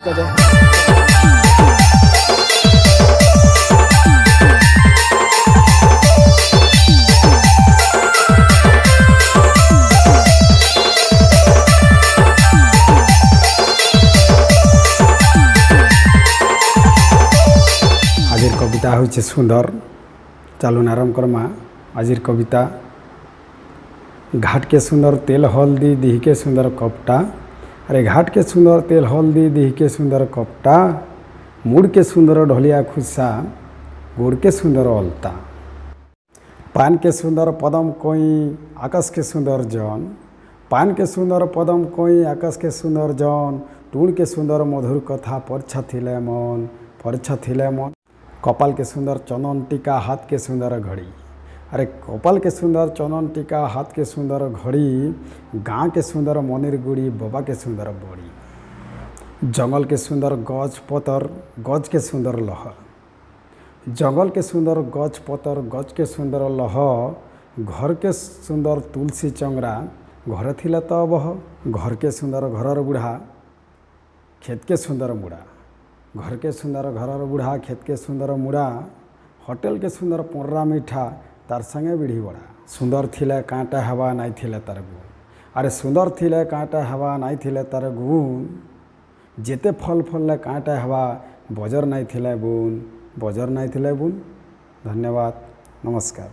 आजिर कविता हूँ सुंदर चालू आरंभ करमा। आजिर कविता घाट के सुंदर तेल हल्दी दीह के सुंदर कपटा। अरे घाट के सुंदर तेल हल्दी दीह के सुंदर कपटा। मुड़ के सुंदर ढोलिया खुसा गुड़ के सुंदर अलता। पान के सुंदर पदम कोई आकाश के सुंदर जन। पान के सुंदर पदम कोई आकाश के सुंदर जन। टूण के सुंदर मधुर कथा परछा थिले मन। कपाल के सुंदर चंदन टीका हाथ के सुंदर घड़ी। अरे कपाल के सुंदर चंदन टीका हाथ के सुंदर घड़ी। गाँ के सुंदर मनिर गुड़ी बाबा के सुंदर बड़ी। जंगल के सुंदर गज पतर गज के सुंदर लह। जंगल के सुंदर गज पतर गज के सुंदर लह। घर के सुंदर तुलसी चंगरा घर थिला तो बह। घर के सुंदर घरर बुढ़ा खेत के सुंदर मुड़ा। घर के सुंदर घरर बुढ़ा खेत के सुंदर मुड़ा। होटल के सुंदर पोर्रा मीठा तार संगे बिढ़ी बड़ा। सुंदर थिले कांटा हवा नाई थिले तार गुण। अरे सुंदर थिले कांटा हवा नाई थिले तार गुण। जेते फल फलले कांटा हवा बजर नाई थिले बुन। धन्यवाद, नमस्कार।